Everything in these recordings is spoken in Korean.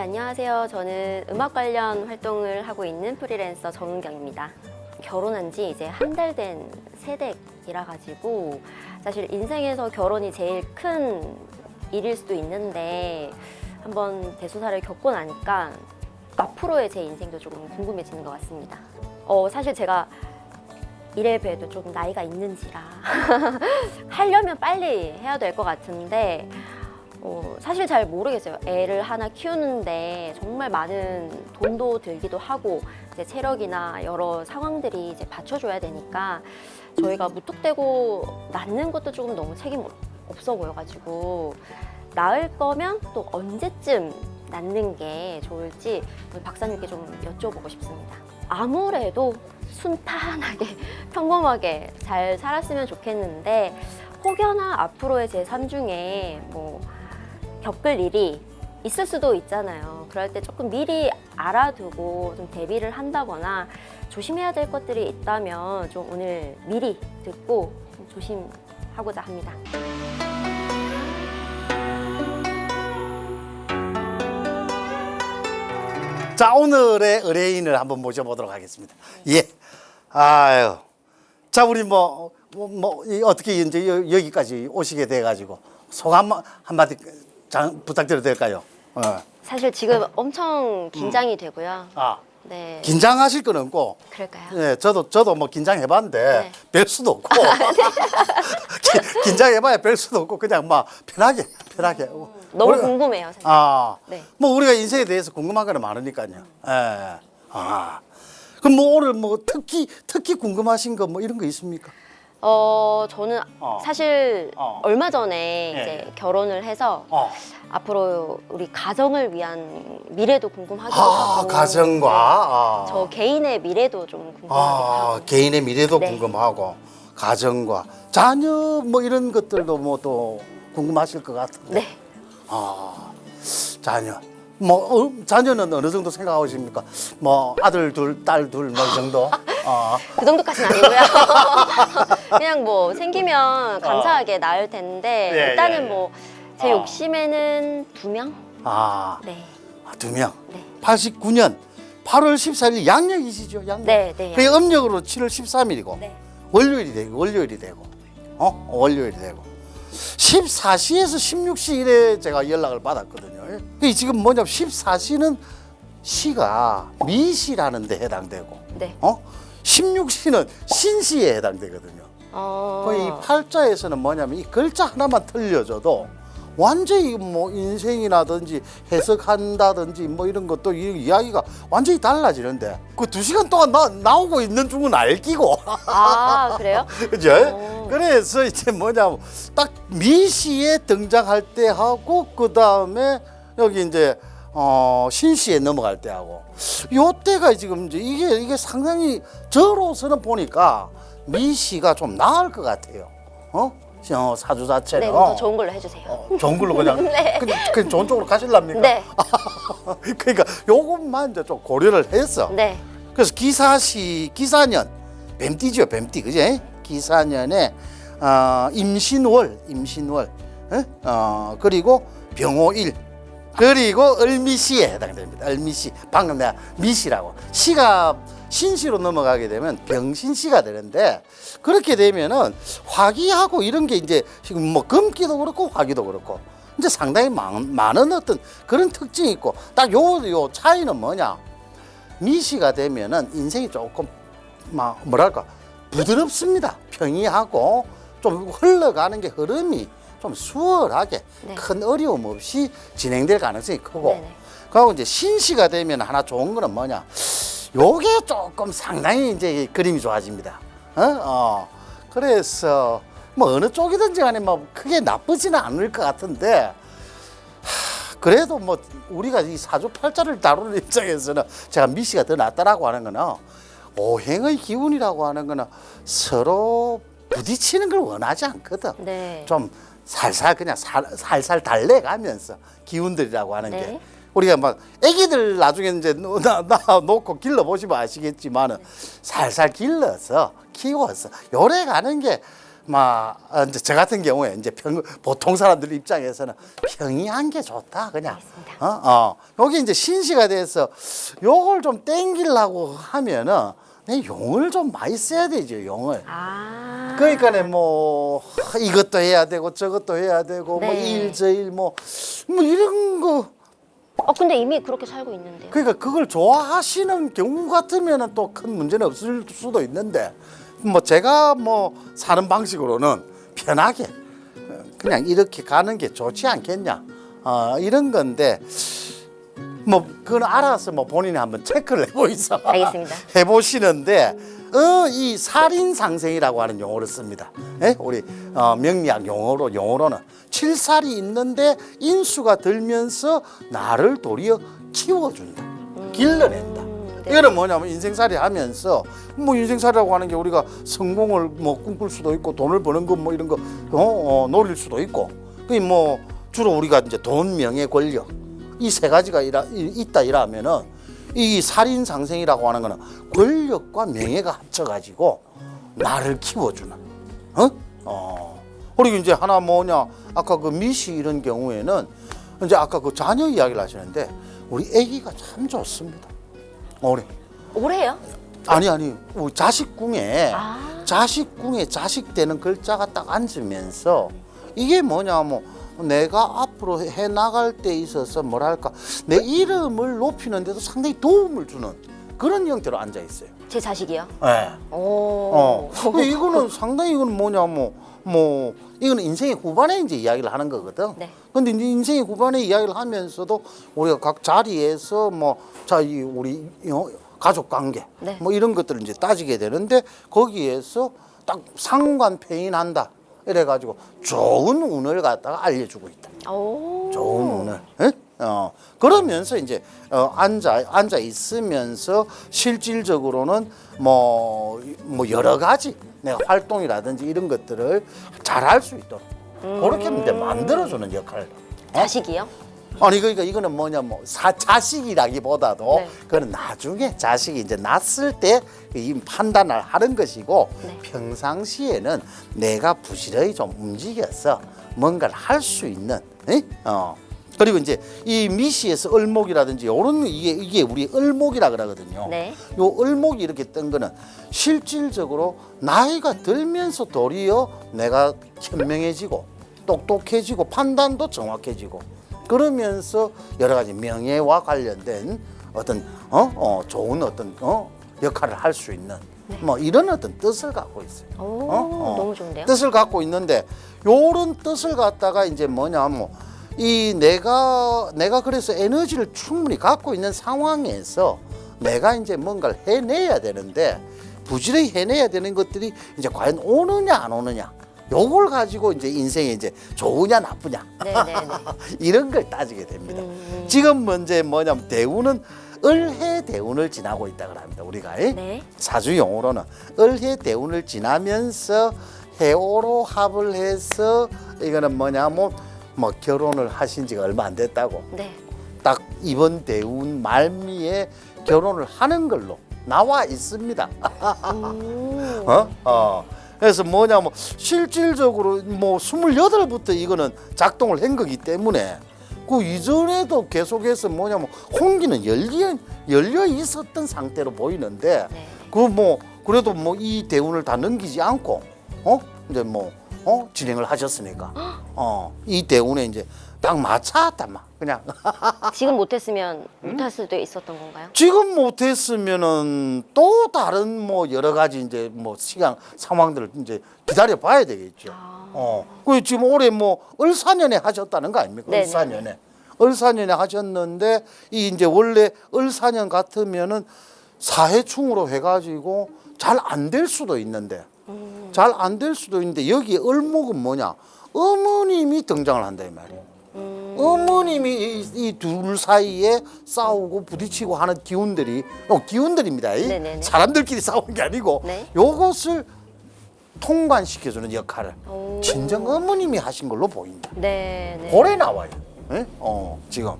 안녕하세요. 저는 음악 관련 활동을 하고 있는 프리랜서 정은경입니다. 결혼한 지 이제 한 달 된 새댁이라 가지고 사실 인생에서 결혼이 제일 큰 일일 수도 있는데 한번 대소사를 겪고 나니까 앞으로의 제 인생도 조금 궁금해지는 것 같습니다. 사실 제가 이래 봬도 좀 나이가 있는지라 하려면 빨리 해야 될 것 같은데 사실 잘 모르겠어요. 애를 하나 키우는데 정말 많은 돈도 들기도 하고 이제 체력이나 여러 상황들이 이제 받쳐줘야 되니까 저희가 무턱대고 낳는 것도 조금 너무 책임 없어 보여가지고 낳을 거면 또 언제쯤 낳는 게 좋을지 박사님께 좀 여쭤보고 싶습니다. 아무래도 순탄하게 평범하게 잘 살았으면 좋겠는데 혹여나 앞으로의 제 삶 중에 겪을 일이 있을 수도 있잖아요. 그럴 때 조금 미리 알아두고 좀 대비를 한다거나 조심해야 될 것들이 있다면 좀 오늘 미리 듣고 좀 조심하고자 합니다. 자, 오늘의 의뢰인을 한번 모셔보도록 하겠습니다. 예. 아유. 자, 우리 어떻게 이제 여기까지 오시게 돼가지고 소감 한마디 부탁드려도 될까요? 사실 지금 엄청 긴장이 되고요. 네. 긴장하실 건 없고. 그럴까요? 네, 저도 뭐 긴장해봤는데 네. 별 수도 없고. 긴장해봐야 별 수도 없고 그냥 막 편하게. 너무 궁금해요, 사실. 네. 뭐 우리가 인생에 대해서 궁금한 거는 많으니까요. 그럼 오늘 특히 궁금하신 거 이런 거 있습니까? 저는 사실 얼마 전에 이제 결혼을 해서 앞으로 우리 가정을 위한 미래도 궁금하기도 하고 가정과 저 개인의 미래도 좀 궁금하기도 하고 개인의 미래도 네. 궁금하고 가정과 자녀 이런 것들도 또 궁금하실 것 같은데. 네. 자녀 자녀는 어느 정도 생각하고 계십니까? 아들 둘, 딸 둘 이 정도? 그 정도까지는 아니고요. 그냥 생기면 감사하게 낳을 텐데 예, 일단은 예. 제 욕심에는 2명? 네. 2명. 네. 89년 8월 14일 양력이시죠? 양력. 네. 그게 음력으로 7월 13일이고 네. 월요일이 되고 월요일이 되고 14시에서 16시 일에 제가 연락을 받았거든요. 그게 지금 뭐냐면 14시는 시가 미시라는 데 해당되고 네. 16시는 신시에 해당되거든요. 이 팔자에서는 뭐냐면 이 글자 하나만 틀려져도 완전히 인생이라든지 해석한다든지 이런 것도 이야기가 완전히 달라지는데 그 2시간 동안 나오고 있는 중은 알기고. 그래요? 그죠? 그래서 이제 뭐냐면 딱 미시에 등장할 때 하고 그 다음에 여기 이제 신시에 넘어갈 때 하고 요때가 지금 이제 이게 상당히 저로서는 보니까 미시가 좀 나을 것 같아요. 사주 자체는. 네, 더 좋은 걸로 해주세요. 좋은 걸로 그냥 네. 그냥 좋은 쪽으로 가실랍니까? 네. 그러니까 요것만 이제 좀 고려를 했어. 네. 그래서 기사년 뱀띠죠, 뱀띠, 그지? 기사년에 임신월, 그리고 병호일, 그리고 을미시에 해당됩니다. 을미시, 방금 내가 미시라고 시가 신시로 넘어가게 되면 병신시가 되는데 그렇게 되면은 화기하고 이런 게 이제 지금 금기도 그렇고 화기도 그렇고 이제 상당히 많은 어떤 그런 특징이 있고 딱 요 차이는 뭐냐? 미시가 되면은 인생이 조금 뭐랄까 부드럽습니다. 평이하고 좀 흘러가는 게 흐름이 좀 수월하게 네. 큰 어려움 없이 진행될 가능성이 크고 네네. 그리고 이제 신시가 되면 하나 좋은 거는 뭐냐? 요게 조금 상당히 이제 그림이 좋아집니다. 그래서 어느 쪽이든지 간에 크게 나쁘지는 않을 것 같은데 그래도 우리가 이 사주팔자를 다루는 입장에서는 제가 미시가 더 낫다라고 하는 거는 오행의 기운이라고 하는 거는 서로 부딪히는 걸 원하지 않거든. 네. 좀 살살 그냥 살살 달래가면서 기운들이라고 하는 네. 게 우리가 애기들 나중에 이제 놓고 길러 보시면 아시겠지만은 살살 길러서 키워서 요래 가는 게 이제 저 같은 경우에 이제 보통 사람들 입장에서는 평이한 게 좋다 그냥. 알겠습니다. 여기 이제 신시가 돼서 요걸 좀 땡기려고 하면은 내 용을 좀 많이 써야 되죠, 용을. 아. 그러니까 뭐 이것도 해야 되고 저것도 해야 되고 뭐 네. 일저일 뭐 이런 거. 근데 이미 그렇게 살고 있는데요. 그러니까 그걸 좋아하시는 경우 같으면은 또 큰 문제는 없을 수도 있는데 뭐 제가 뭐 사는 방식으로는 편하게 그냥 이렇게 가는 게 좋지 않겠냐 이런 건데 뭐 그건 알아서 뭐 본인이 한번 체크를 해보이소. 알겠습니다. 해보시는데 이 살인 상생이라고 하는 용어를 씁니다. 예? 우리 명리학 용어로는 칠살이 있는데 인수가 들면서 나를 도리어 키워준다, 길러낸다. 네. 이거는 뭐냐면 인생살이 하면서 뭐 인생살이라고 하는 게 우리가 성공을 뭐 꿈꿀 수도 있고 돈을 버는 거 뭐 이런 거 노릴 수도 있고 그 뭐 주로 우리가 이제 돈, 명예, 권력 이 세 가지가 있다 이러면은 이 살인 상생이라고 하는 거는 권력과 명예가 합쳐가지고 나를 키워주는 그리고 이제 하나 뭐냐 아까 그 미시 이런 경우에는 이제 아까 그 자녀 이야기를 하시는데 우리 아기가 참 좋습니다. 올해요? 아니 우리 자식 궁에 자식 되는 글자가 딱 앉으면서 이게 뭐냐면 내가 앞으로 해 나갈 때 있어서 뭐랄까 내 이름을 높이는 데도 상당히 도움을 주는 그런 형태로 앉아 있어요. 제 자식이요? 네. 오. 근데 이거는 상당히 이건 뭐냐면 뭐 이거는 인생의 후반에 이제 이야기를 하는 거거든. 네. 근데 이제 인생의 후반에 이야기를 하면서도 우리가 각 자리에서 우리 가족 관계 네. 뭐 이런 것들을 이제 따지게 되는데 거기에서 딱 상관폐인한다. 이래가지고 좋은 운을 갖다가 알려주고 있다. 오. 좋은 운을. 예? 그러면서 이제 앉아 있으면서 실질적으로는 뭐 여러 가지 내가 활동이라든지 이런 것들을 잘 할 수 있도록 그렇게 이제 만들어주는 역할. 자식이요? 아니 그러니까 이거는 뭐냐면 자식이라기보다도 네. 그건 나중에 자식이 이제 낳았을 때 이 판단을 하는 것이고 네. 평상시에는 내가 부지런히 좀 움직여서 뭔가를 할 수 있는 그리고 이제 이 미시에서 을목이라든지 요런 이게 우리 을목이라 그러거든요. 네. 요 을목이 이렇게 뜬 거는 실질적으로 나이가 들면서 도리어 내가 현명해지고 똑똑해지고 판단도 정확해지고 그러면서 여러 가지 명예와 관련된 어떤 좋은 어떤 역할을 할 수 있는 뭐 이런 어떤 뜻을 갖고 있어요. 오, 너무 좋은데요? 뜻을 갖고 있는데 요런 뜻을 갖다가 이제 뭐냐면 이 내가 그래서 에너지를 충분히 갖고 있는 상황에서 내가 이제 뭔가를 해내야 되는데 부지런히 해내야 되는 것들이 이제 과연 오느냐 안 오느냐 요걸 가지고 이제 인생에 이제 좋으냐 나쁘냐 네네네. 이런 걸 따지게 됩니다. 지금 문제 뭐냐면 대운은 을해 대운을 지나고 있다고 합니다. 우리가 네. 사주 용어로는 을해 대운을 지나면서 해오로 합을 해서 이거는 뭐냐면 뭐 결혼을 하신 지가 얼마 안 됐다고 네. 딱 이번 대운 말미에 결혼을 하는 걸로 나와 있습니다. 그래서 뭐냐면 실질적으로 뭐 28부터 이거는 작동을 한 거기 때문에 그 이전에도 계속해서 뭐냐면 홍기는 열려 있었던 상태로 보이는데 네. 그 뭐 그래도 뭐 이 대운을 다 넘기지 않고 이제 뭐 진행을 하셨으니까 이 대운에 이제 딱 맞췄다 막 그냥 지금 못했으면 못할 수도 있었던 건가요? 지금 못했으면은 또 다른 뭐 여러 가지 이제 뭐 시간 상황들을 이제 기다려 봐야 되겠죠. 그 지금 올해 뭐 을사년에 하셨다는 거 아닙니까? 네네. 을사년에 하셨는데 이 이제 원래 을사년 같으면은 사해충으로 해가지고 잘 안 될 수도 있는데 잘 안 될 수도 있는데 여기 을목은 뭐냐? 어머님이 등장을 한다 이 말이에요. 어머님이 이 둘 사이에 싸우고 부딪히고 하는 기운들입니다. 네네네. 사람들끼리 싸우는 게 아니고 네. 요것을 통관시켜주는 역할을 오. 친정 어머님이 하신 걸로 보인다. 네. 네. 고래 나와요. 예? 지금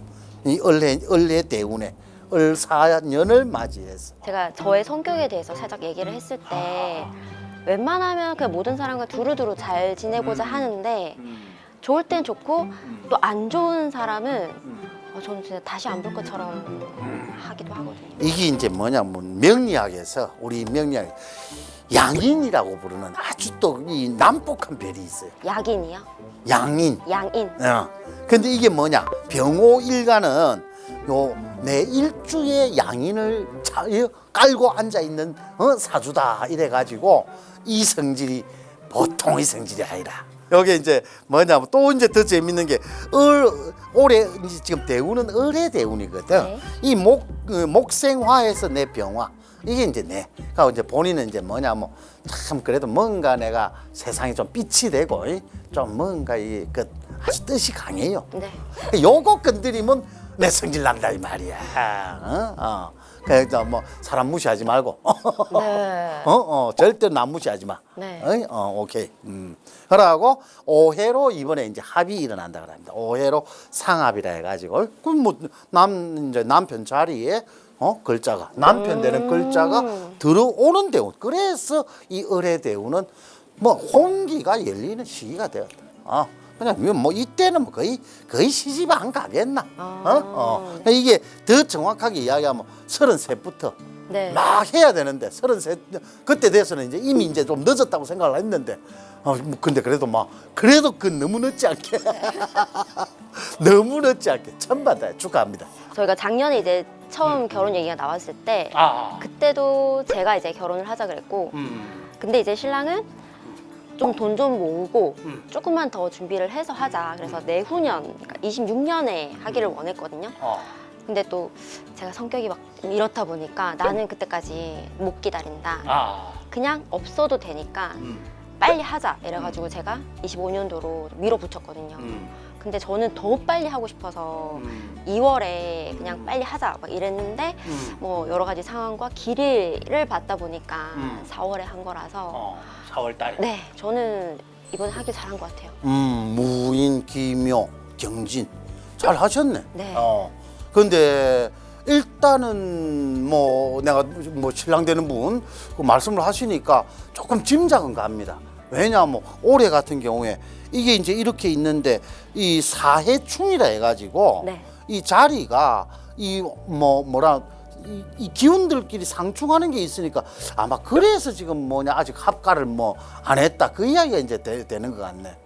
이 을해 대운에 을사년을 맞이해서 제가 저의 성격에 대해서 살짝 얘기를 했을 때 웬만하면 그냥 모든 사람과 두루두루 잘 지내고자 하는데 좋을 땐 좋고 또 안 좋은 사람은 저는 진짜 다시 안 볼 것처럼 하기도 하거든요. 이게 이제 뭐냐면 명리학에서 우리 명리학 양인이라고 부르는 아주 또 이 난폭한 별이 있어요. 약인이요? 양인. 양인. 근데 이게 뭐냐? 병호일가는 요 내 일주에 양인을 깔고 앉아 있는 사주다 이래 가지고 이 성질이 보통의 성질이 아니라. 여기 이제 뭐냐면 또 이제 더 재밌는 게 올해 이제 지금 대운은 을의 대운이거든. 네. 이 목생화에서 내 병화 이게 이제 내. 그러니까 이제 본인은 이제 뭐냐면 참 그래도 뭔가 내가 세상에 좀 빛이 되고 좀 뭔가 그 아주 뜻이 강해요. 네. 요거 건드리면 내 성질 난다 이 말이야. 그래서 뭐 사람 무시하지 말고. 네. 절대로 남 무시하지 마. 네. 오케이. 그러고 오해로 이번에 이제 합이 일어난다 그럽니다. 오해로 상합이라 해가지고 그럼 뭐 이제 남편 자리에 글자가 남편 되는 글자가 들어오는 대운. 그래서 이 을의 대운은 뭐 홍기가 열리는 시기가 되었다. 그냥 뭐 이때는 뭐 거의 시집 안 가겠나? 이게 더 정확하게 이야기하면 33부터 네. 막 해야 되는데 33 그때 돼서는 이제 이미 이제 좀 늦었다고 생각을 했는데 뭐 근데 그래도 그 너무 늦지 않게 너무 늦지 않게 천받아요. 축하합니다. 저희가 작년에 이제 처음 결혼 얘기가 나왔을 때 그때도 제가 이제 결혼을 하자 그랬고 근데 이제 신랑은 좀 돈 좀 모으고 조금만 더 준비를 해서 하자. 그래서 내후년, 그러니까 26년에 하기를 원했거든요. 근데 또 제가 성격이 막 이렇다 보니까 나는 그때까지 못 기다린다. 그냥 없어도 되니까 빨리 하자. 이래가지고 제가 25년도로 밀어붙였거든요. 근데 저는 더 빨리 하고 싶어서 2월에 그냥 빨리 하자 막 이랬는데 뭐 여러 가지 상황과 기회를 받다 보니까 4월에 한 거라서 4월 달에. 네, 저는 이번에 하길 잘한 것 같아요. 무인, 기묘, 경진 잘 하셨네. 네. 근데 일단은 뭐 내가 뭐 신랑 되는 분 그 말씀을 하시니까 조금 짐작은 갑니다. 왜냐하면 올해 같은 경우에 이게 이제 이렇게 있는데 이 사해충이라 해가지고 네. 이 자리가 이 기운들끼리 상충하는 게 있으니까 아마 그래서 지금 아직 합가를 안 했다 그 이야기가 이제 되는 것 같네.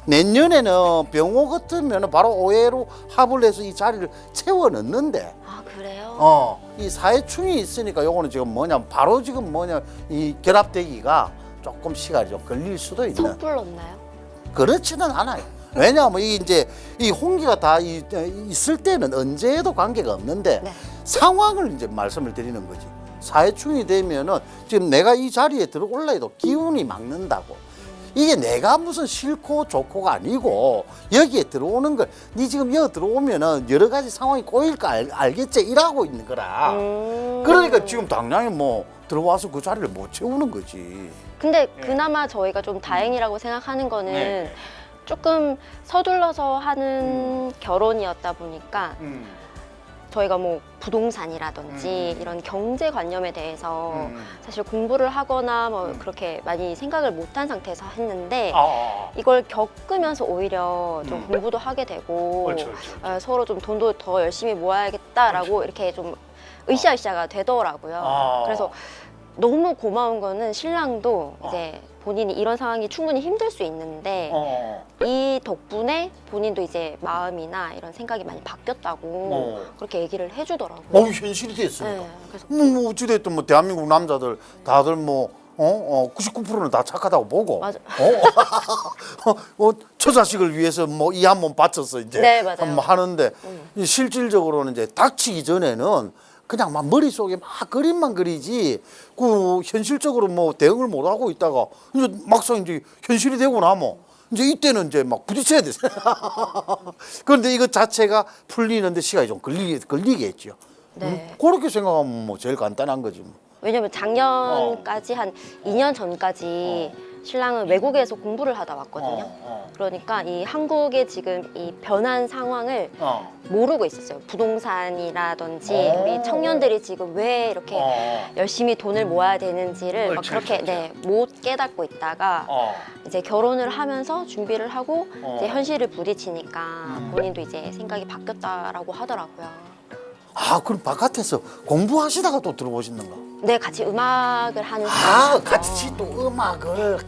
내년에는 병호 같으면 바로 오해로 합을 해서 이 자리를 채워 넣는데. 아, 그래요? 이 사해충이 있으니까 요거는 지금 바로 지금 이 결합되기가 조금 시간이 좀 걸릴 수도 있는. 섣불 없나요? 그렇지는 않아요. 왜냐하면 이 홍기가 다 있을 때는 언제 해도 관계가 없는데 네. 상황을 이제 말씀을 드리는 거지. 사해충이 되면은 지금 내가 이 자리에 들어올라 해도 기운이 막는다고. 이게 내가 무슨 싫고 좋고가 아니고 여기에 들어오는 걸 니 지금 여기 들어오면은 여러 가지 상황이 꼬일 거 알겠지? 이러고 있는 거라. 그러니까 지금 당장에 들어와서 그 자리를 못 채우는 거지. 근데 그나마 저희가 좀 다행이라고 생각하는 거는 네. 조금 서둘러서 하는 결혼이었다 보니까 저희가 뭐 부동산이라든지 이런 경제관념에 대해서 사실 공부를 하거나 뭐 그렇게 많이 생각을 못한 상태에서 했는데 이걸 겪으면서 오히려 좀 공부도 하게 되고 그렇죠. 서로 좀 돈도 더 열심히 모아야겠다라고 이렇게 좀 으쌰으쌰가 되더라고요. 그래서 너무 고마운 거는 신랑도 이제 본인이 이런 상황이 충분히 힘들 수 있는데 이 덕분에 본인도 이제 마음이나 이런 생각이 많이 바뀌었다고 그렇게 얘기를 해주더라고요. 현실이 됐으니까. 네, 그래서 어찌됐든 대한민국 남자들 다들 99%는 다 착하다고 보고. 맞아. 처자식을 위해서 이 한 몸 바쳐서 이제 네, 맞아요. 하는데 실질적으로는 이제 닥치기 전에는 그냥 머릿속에 그림만 그리지 그 현실적으로 대응을 못 하고 있다가 이제 막상 이제 현실이 되고 나면 이제 이때는 이제 부딪혀야 돼. 그런데 이것 자체가 풀리는데 시간이 좀 걸리겠죠. 네. 그렇게 생각하면 제일 간단한 거지. 왜냐면 작년까지 한 2년 전까지 신랑은 외국에서 공부를 하다 왔거든요. 그러니까 이 한국의 지금 이 변한 상황을 모르고 있었어요. 부동산이라든지 우리 청년들이 지금 왜 이렇게 열심히 돈을 모아야 되는지를 막 그렇게 네, 못 깨닫고 있다가 이제 결혼을 하면서 준비를 하고 이제 현실을 부딪히니까 본인도 이제 생각이 바뀌었다라고 하더라고요. 아, 그럼 바깥에서 공부하시다가 또 들어오시는가? 네, 같이 음악을 하는 아, 사람이어서. 같이 또 음악을.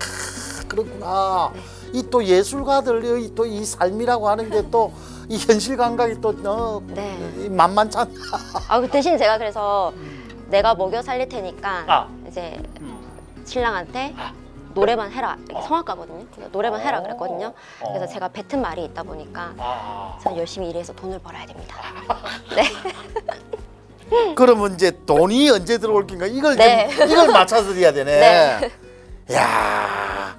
그렇구나. 이 또 예술가들의 또 이 삶이라고 하는 게 또 이 현실 감각이 또 네. 만만치 않. 아, 그 대신 제가 그래서 내가 먹여 살릴 테니까 이제 신랑한테 노래만 해라. 이렇게 성악가거든요. 그래서 노래만 해라 그랬거든요. 그래서 제가 뱉은 말이 있다 보니까 저는 열심히 일해서 돈을 벌어야 됩니다. 네. 그러면 이제 돈이 언제 들어올 낀가 이걸 네. 이걸 맞춰서 드려야 되네. 네. 야,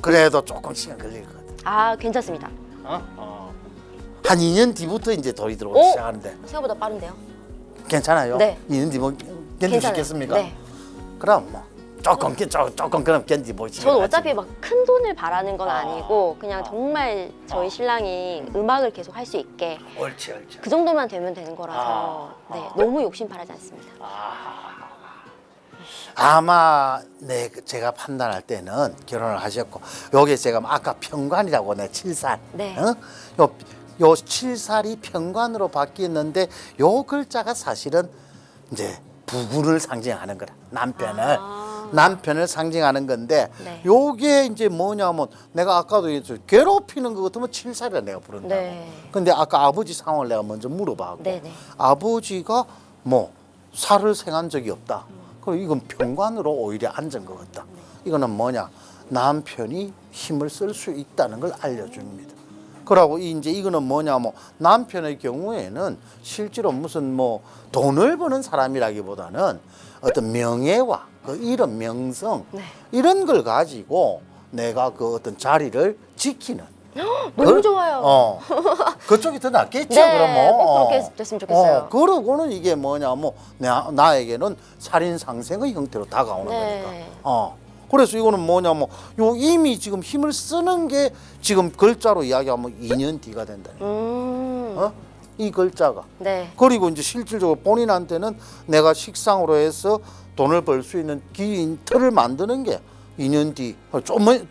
그래도 조금 시간 걸릴 것 같아. 아, 괜찮습니다. 한 2년 뒤부터 이제 돈이 들어오기 오! 시작하는데 생각보다 빠른데요? 괜찮아요? 네. 2년 뒤면 견디시겠습니까? 네. 그럼 뭐 조금 그럼 견디 보시죠. 저는 어차피 막 큰 돈을 바라는 건 아니고 그냥 정말 저희 신랑이 음악을 계속 할 수 있게 옳지. 그 정도만 되면 되는 거라서 네, 너무 욕심 바라지 않습니다. 아마 제가 판단할 때는 결혼을 하셨고 여기 제가 아까 평관이라고 내 7살. 네. 요 7살이 평관으로 바뀌었는데 요 글자가 사실은 이제 부부를 상징하는 거라. 남편을 상징하는 건데 네. 요게 이제 뭐냐면 내가 아까도 얘기했죠. 괴롭히는 것 같으면 7살이라 내가 부른다고. 네. 근데 아까 아버지 상황을 내가 먼저 물어봤고 네네. 아버지가 뭐 살을 생한 적이 없다. 그럼 이건 평관으로 오히려 앉은 것 같다. 이거는 뭐냐? 남편이 힘을 쓸 수 있다는 걸 알려줍니다. 그러고 이제 이거는 뭐냐면 남편의 경우에는 실제로 무슨 뭐 돈을 버는 사람이라기보다는 어떤 명예와 그 이런 명성 네. 이런 걸 가지고 내가 그 어떤 자리를 지키는. 너무 좋아요. 그쪽이 더 낫겠죠. 네, 그러면 꼭 그렇게 됐으면 좋겠어요. 그러고는 이게 뭐냐면 나에게는 살인 상생의 형태로 다가오는 네. 거니까. 그래서 이거는 뭐냐면 요 이미 지금 힘을 쓰는 게 지금 글자로 이야기하면 2년 뒤가 된다. 이 글자가. 네. 그리고 이제 실질적으로 본인한테는 내가 식상으로 해서 돈을 벌 수 있는 긴 틀을 만드는 게 2년 뒤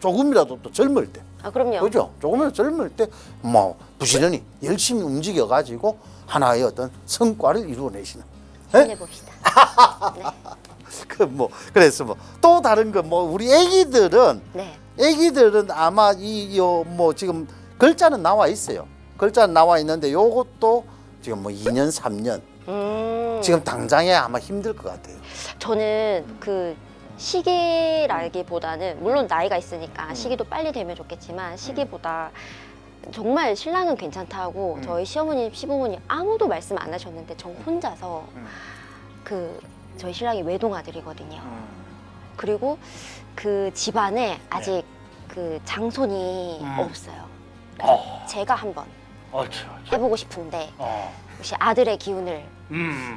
조금이라도 또 젊을 때. 아, 그럼요. 그죠? 조금이라도 젊을 때 뭐 부지런히 열심히 움직여 가지고 하나의 어떤 성과를 이루어내시는. 힘내 봅시다. 네. 그래서 또 다른 거 우리 애기들은 네. 아마 뭐 지금 글자는 나와 있어요. 글자는 나와 있는데 요것도 지금 뭐 2년 3년 지금 당장에 아마 힘들 것 같아요. 저는 그 시기라기보다는 물론 나이가 있으니까 시기도 빨리 되면 좋겠지만 시기보다 정말 신랑은 괜찮다고 저희 시어머니 시부모님 아무도 말씀 안 하셨는데 저 혼자서 저희 신랑이 외동아들이거든요. 그리고 그 집안에 아직 그 장손이 없어요. 그래서 제가 한번 해보고 싶은데 혹시 아들의 기운을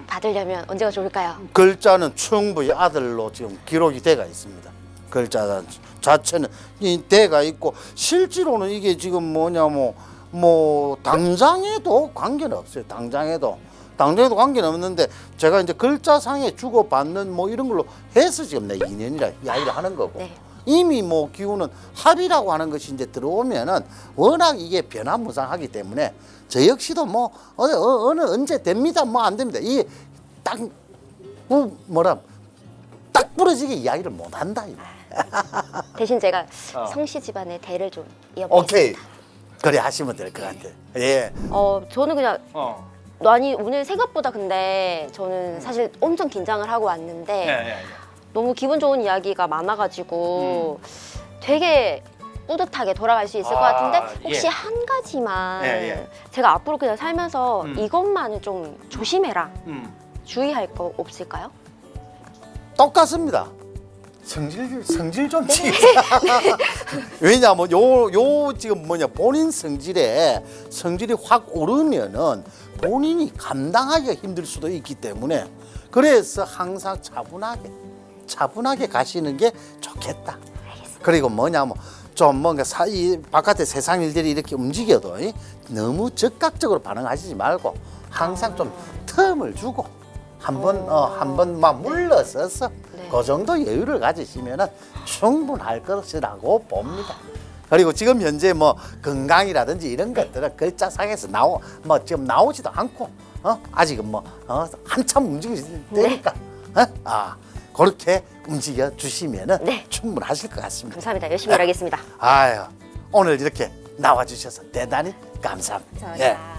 받으려면 언제가 좋을까요? 글자는 충분히 아들로 지금 기록이 돼가 있습니다. 글자 자체는 돼가 있고 실제로는 이게 지금 뭐냐면 뭐 당장에도 관계는 없어요. 당장에도 관계는 없는데 제가 이제 글자상에 주고받는 뭐 이런 걸로 해서 지금 내 2년이라 이야기를 하는 거고 네. 이미 뭐 기운은 합이라고 하는 것이 이제 들어오면은 워낙 이게 변화무쌍하기 때문에 저 역시도 뭐 언제 됩니다 뭐 안 됩니다. 이게 딱 딱 부러지게 이야기를 못 한다. 대신 제가 성씨 집안의 대를 좀 이어보겠습니다. 오케이. 그래 하시면 될 것 같아. 예. 저는 그냥 아니 오늘 생각보다 근데 저는 사실 엄청 긴장을 하고 왔는데 너무 기분 좋은 이야기가 많아가지고 되게 뿌듯하게 돌아갈 수 있을 것 같은데 혹시 한 가지만 제가 앞으로 그냥 살면서 이것만은 좀 조심해라 주의할 거 없을까요? 똑같습니다. 성질 좀 지키세요. 왜냐하면 요 지금 본인 성질이 확 오르면은 본인이 감당하기가 힘들 수도 있기 때문에 그래서 항상 차분하게 가시는 게 좋겠다. 그리고 뭐냐면 좀 뭔가 이 바깥에 세상 일들이 이렇게 움직여도 너무 적극적으로 반응하시지 말고 항상 좀 틈을 주고 한번 막 물러서서 네. 그 정도 여유를 가지시면은 충분할 것이라고 봅니다. 그리고 지금 현재 뭐 건강이라든지 이런 것들은 글자상에서 지금 나오지도 않고 아직은 한참 움직이니까 그렇게 움직여 주시면은 네. 충분하실 것 같습니다. 감사합니다. 열심히 일하겠습니다. 아유, 오늘 이렇게 나와 주셔서 대단히 감사합니다. 감사합니다. 예.